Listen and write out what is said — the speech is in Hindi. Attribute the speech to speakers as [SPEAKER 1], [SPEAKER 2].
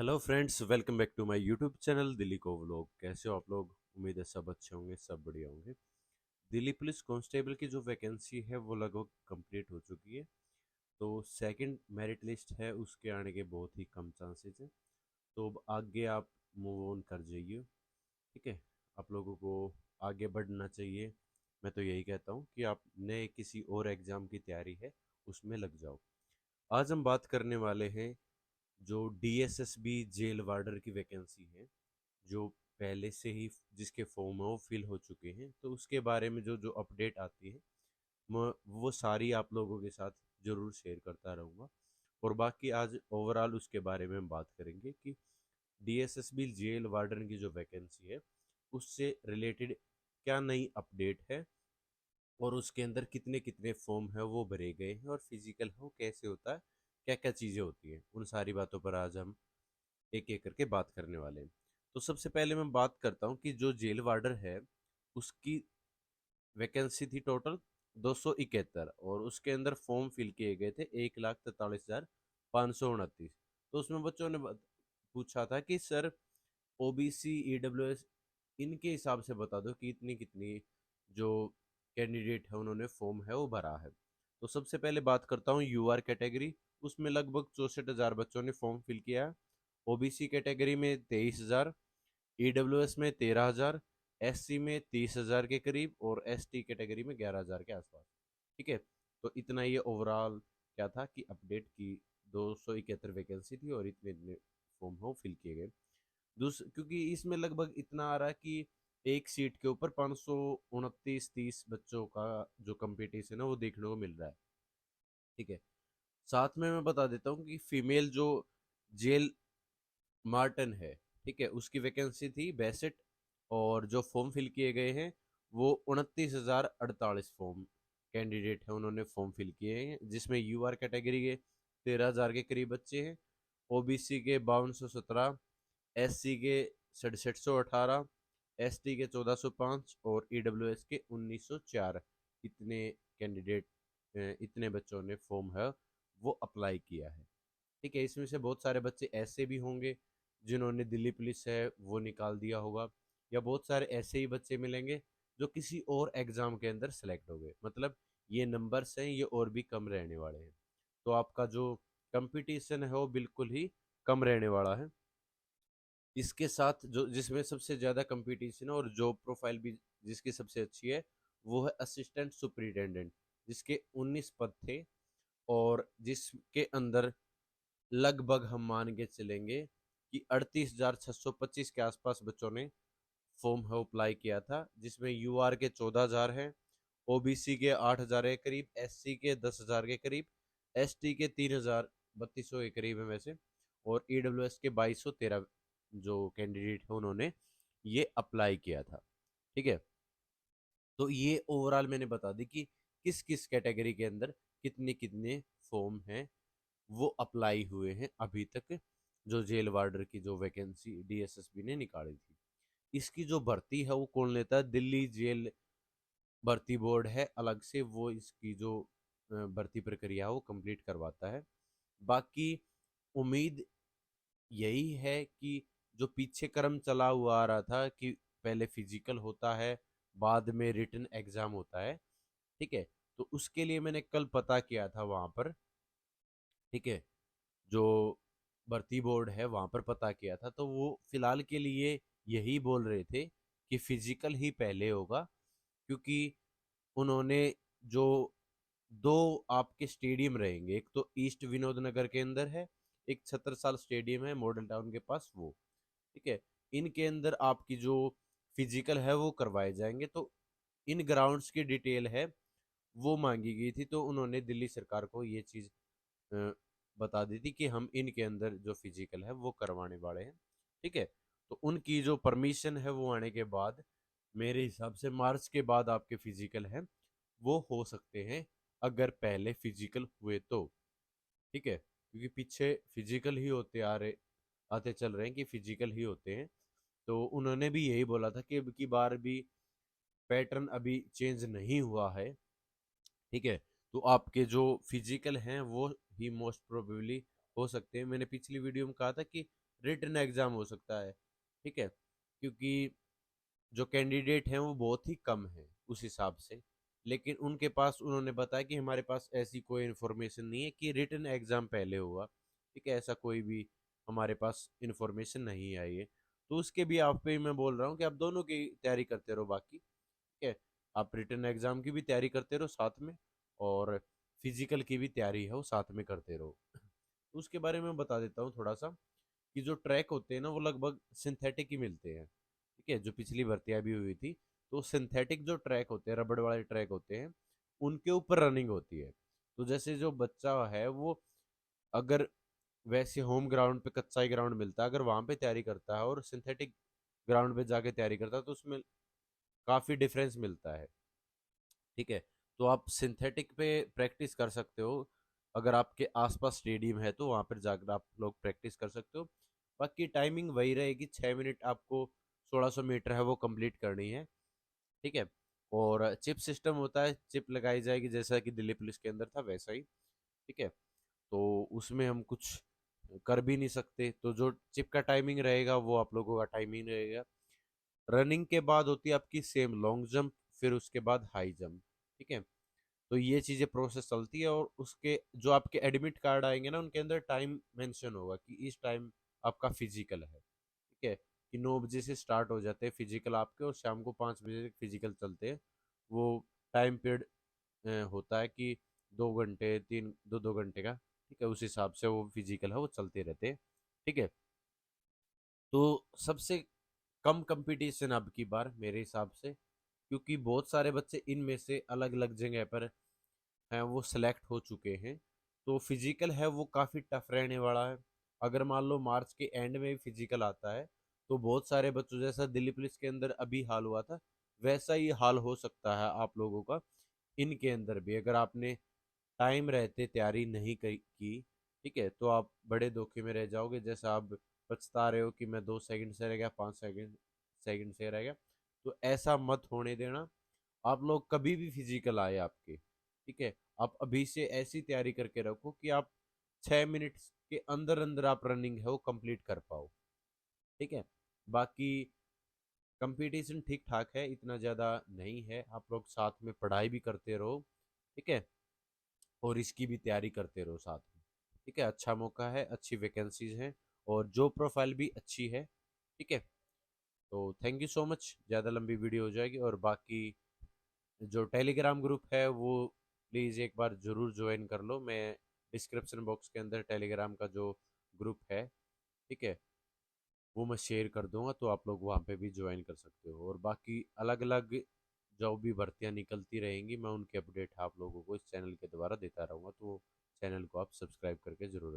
[SPEAKER 1] Hello friends, welcome back to my YouTube channel Delhi को व्लॉग। कैसे हो आप लोग? उम्मीद है सब अच्छे होंगे, सब बढ़िया होंगे। दिल्ली पुलिस कांस्टेबल की जो वैकेंसी है वो लगभग कंप्लीट हो चुकी है। तो सेकंड मेरिट लिस्ट है, उसके आने के बहुत ही कम चांसेस हैं। तो अब आगे आप मूव ऑन कर जाइए। ठीक है, आप लोगों को आगे बढ़ना चाहिए। मैं तो यही कहता हूँ कि आप नए किसी और एग्ज़ाम की तैयारी है उसमें लग जाओ। आज हम बात करने वाले हैं जो डीएसएसबी जेल वार्डर की वैकेंसी है, जो पहले से ही जिसके फॉर्म है वो फिल हो चुके हैं। तो उसके बारे में जो जो अपडेट आती है मैं वो सारी आप लोगों के साथ ज़रूर शेयर करता रहूँगा। और बाकी आज ओवरऑल उसके बारे में हम बात करेंगे कि डीएसएसबी जेल वार्डन की जो वैकेंसी है उससे रिलेटेड क्या नई अपडेट है, और उसके अंदर कितने कितने फॉर्म है वो भरे गए हैं, और फिजिकल है वो कैसे होता है, क्या क्या चीज़ें होती हैं। उन सारी बातों पर आज हम एक एक करके बात करने वाले हैं। तो सबसे पहले मैं बात करता हूँ कि जो जेल वार्डर है उसकी वैकेंसी थी टोटल 271, और उसके अंदर फॉर्म फिल किए गए थे 1,43,529। तो उसमें बच्चों ने पूछा था कि सर ओबीसी ईडब्ल्यूएस इनके हिसाब से बता दो कि इतनी कितनी जो कैंडिडेट है उन्होंने फॉर्म है वो भरा है। तो सबसे पहले बात करता हूँ यूआर कैटेगरी। उसमें लगभग 64,000 बच्चों ने फॉर्म फिल किया है। ओबीसी कैटेगरी में 23,000, ईडब्ल्यूएस में 13,000, एससी में 30,000 के करीब, और एसटी कैटेगरी में 11,000 के आसपास। ठीक है, तो इतना ये ओवरऑल क्या था कि अपडेट की 271 वैकेंसी थी और इतने इतने फॉर्म हो फिल किए गए। क्योंकि इसमें लगभग इतना आ रहा है कि एक सीट के ऊपर 529-30 बच्चों का जो कंपटीशन है वो देखने को मिल रहा है। ठीक है, साथ में मैं बता देता हूँ कि फीमेल जो जेल मार्टन है, ठीक है, उसकी वैकेंसी थी 62, और जो फॉर्म फिल किए गए हैं वो 29,048 फॉर्म कैंडिडेट हैं उन्होंने फॉर्म फिल किए हैं, जिसमें यूआर कैटेगरी के 13,000 के करीब बच्चे हैं, ओबीसी के 5217, एससी के 6718, एसटी के 1405, और ईडब्ल्यूएस के 1904। इतने कैंडिडेट इतने बच्चों ने फॉर्म है वो अप्लाई किया है। ठीक है, इसमें से बहुत सारे बच्चे ऐसे भी होंगे जिन्होंने दिल्ली पुलिस है वो निकाल दिया होगा, या बहुत सारे ऐसे ही बच्चे मिलेंगे जो किसी और एग्जाम के अंदर सेलेक्ट हो गए। मतलब ये नंबर्स हैं, ये और भी कम रहने वाले हैं। तो आपका जो कंपटीशन है वो बिल्कुल ही कम रहने वाला है। इसके साथ जो जिसमें सबसे ज़्यादा कंपटीशन है और जॉब प्रोफाइल भी जिसकी सबसे अच्छी है वो है असिस्टेंट सुपरिटेंडेंट, जिसके 19 पद थे, और जिसके अंदर लगभग हम मान के चलेंगे कि 38,625 के आसपास बच्चों ने फॉर्म है अप्लाई किया था, जिसमें यूआर के 14,000 हैं, ओबीसी के 8,000 के करीब, एससी के 10,000 के करीब, एसटी के 3,3200 के करीब है वैसे, और ईडब्ल्यूएस के 2,213 जो कैंडिडेट है उन्होंने ये अप्लाई किया था। ठीक है, तो ये ओवरऑल मैंने बता दी कि किस किस कैटेगरी के अंदर कितने कितने फॉर्म हैं वो अप्लाई हुए हैं अभी तक, जो जेल वार्डर की जो वैकेंसी डीएसएसबी ने निकाली थी। इसकी जो भर्ती है वो कौन लेता है? दिल्ली जेल भर्ती बोर्ड है अलग से, वो इसकी जो भर्ती प्रक्रिया है वो कंप्लीट करवाता है। बाकी उम्मीद यही है कि जो पीछे क्रम चला हुआ आ रहा था कि पहले फिजिकल होता है बाद में रिटन एग्जाम होता है, ठीक है, तो उसके लिए मैंने कल पता किया था वहां पर। ठीक है, जो भर्ती बोर्ड है वहां पर पता किया था, तो वो फिलहाल के लिए यही बोल रहे थे कि फिजिकल ही पहले होगा, क्योंकि उन्होंने जो दो आपके स्टेडियम रहेंगे, एक तो ईस्ट विनोद नगर के अंदर है, एक छत्रसाल स्टेडियम है मॉडल टाउन के पास वो। ठीक है, इनके अंदर आपकी जो फिजिकल है वो करवाए जाएंगे। तो इन ग्राउंड्स की डिटेल है वो मांगी गई थी, तो उन्होंने दिल्ली सरकार को ये चीज़ अ, बता दी थी कि हम इनके अंदर जो फिजिकल है वो करवाने वाले हैं। ठीक है, तो उनकी जो परमिशन है वो आने के बाद मेरे हिसाब से मार्च के बाद आपके फिजिकल हैं वो हो सकते हैं, अगर पहले फिजिकल हुए तो। ठीक है, क्योंकि पीछे फिजिकल ही होते आ रहे आते चल रहे हैं कि फिजिकल ही होते हैं। तो उन्होंने भी यही बोला था कि अब की बार भी पैटर्न अभी चेंज नहीं हुआ है। ठीक है, तो आपके जो फिजिकल हैं वो ही मोस्ट प्रोबेबली हो सकते हैं। मैंने पिछली वीडियो में कहा था कि रिटन एग्ज़ाम हो सकता है, ठीक है? क्योंकि जो कैंडिडेट हैं वो बहुत ही कम हैं उस हिसाब से। लेकिन उनके पास उन्होंने बताया कि हमारे पास ऐसी कोई इन्फॉर्मेशन नहीं है कि रिटन एग्ज़ाम पहले हुआ, ठीक है? ऐसा कोई भी हमारे पास इन्फॉर्मेशन नहीं आई है। तो उसके भी आप पे मैं बोल रहा हूँ कि आप दोनों की तैयारी करते रहो बाकी, ठीक है? आप रिटन एग्ज़ाम की भी तैयारी करते रहो साथ में, और फिज़िकल की भी तैयारी है वो साथ में करते रहो। तो उसके बारे में बता देता हूँ थोड़ा-सा कि जो ट्रैक होते हैं ना वो लगभग सिंथेटिक ही मिलते हैं, ठीक है? जो पिछली भर्तियाँ भी हुई थी, तो सिंथेटिक जो ट्रैक होते हैं, रबड़ वाले ट्रैक होते हैं, उनके ऊपर रनिंग होती है। तो जैसे जो बच्चा है वो अगर वैसे होम ग्राउंड पे कच्चा ही ग्राउंड मिलता है, अगर वहाँ पे तैयारी करता है और सिंथेटिक ग्राउंड पे जाके तैयारी करता है तो उसमें काफ़ी डिफरेंस मिलता है, ठीक है? तो आप सिंथेटिक पे प्रैक्टिस कर सकते हो, अगर आपके आसपास स्टेडियम है तो वहाँ पर जाकर आप लोग प्रैक्टिस कर सकते हो। बाकी टाइमिंग वही रहेगी, 6 मिनट आपको 1600 मीटर है वो कंप्लीट करनी है, ठीक है? और चिप सिस्टम होता है, चिप लगाई जाएगी जैसा कि दिल्ली पुलिस के अंदर था वैसा ही, ठीक है? तो उसमें हम कुछ कर भी नहीं सकते, तो जो चिप का टाइमिंग रहेगा वो आप लोगों का टाइमिंग रहेगा। रनिंग के बाद होती है आपकी सेम लॉन्ग जंप, फिर उसके बाद हाई जंप, ठीक है? तो ये चीज़ें प्रोसेस चलती है, और उसके जो आपके एडमिट कार्ड आएंगे ना उनके अंदर टाइम मेंशन होगा कि इस टाइम आपका फिजिकल है, ठीक है? कि 9 बजे से स्टार्ट हो जाते हैं फिजिकल आपके, और शाम को 5 बजे तक फिजिकल चलते हैं। वो टाइम पीरियड होता है कि 2 घंटे, तीन, 2-2 घंटे का, ठीक है? उस हिसाब से वो फिजिकल है वो चलते रहते हैं, ठीक है? तो सबसे कम कंपटीशन अब की बार मेरे हिसाब से, क्योंकि बहुत सारे बच्चे इनमें से अलग अलग जगह पर हैं वो सिलेक्ट हो चुके हैं, तो फिजिकल है वो काफ़ी टफ रहने वाला है। अगर मान लो मार्च के एंड में फिजिकल आता है, तो बहुत सारे बच्चों जैसा दिल्ली पुलिस के अंदर अभी हाल हुआ था, वैसा ही हाल हो सकता है आप लोगों का इनके अंदर भी, अगर आपने टाइम रहते तैयारी नहीं की, ठीक है? तो आप बड़े धोखे में रह जाओगे, जैसा आप पछता रहे हो कि मैं 2 सेकंड से रह गया, 5 सेकंड सेकंड से रह गया। तो ऐसा मत होने देना। आप लोग कभी भी फिजिकल आए आपके, ठीक है? आप अभी से ऐसी तैयारी करके रखो कि आप 6 मिनट के अंदर अंदर आप रनिंग है वो कंप्लीट कर पाओ, ठीक है? बाकी कंपटीशन ठीक ठाक है, इतना ज़्यादा नहीं है। आप लोग साथ में पढ़ाई भी करते रहो, ठीक है? और इसकी भी तैयारी करते रहो साथ में, ठीक है? अच्छा मौका है, अच्छी वैकेंसीज हैं, और जॉब प्रोफाइल भी अच्छी है, ठीक है? तो थैंक यू सो मच, ज़्यादा लंबी वीडियो हो जाएगी। और बाकी जो टेलीग्राम ग्रुप है वो प्लीज़ एक बार ज़रूर ज्वाइन कर लो। मैं डिस्क्रिप्शन बॉक्स के अंदर टेलीग्राम का जो ग्रुप है, ठीक है, वो मैं शेयर कर दूंगा, तो आप लोग वहाँ पे भी ज्वाइन कर सकते हो। और बाकी अलग अलग जो भी भर्तियाँ निकलती रहेंगी मैं उनके अपडेट आप लोगों को इस चैनल के द्वारा देता रहूँगा, तो चैनल को आप सब्सक्राइब करके ज़रूर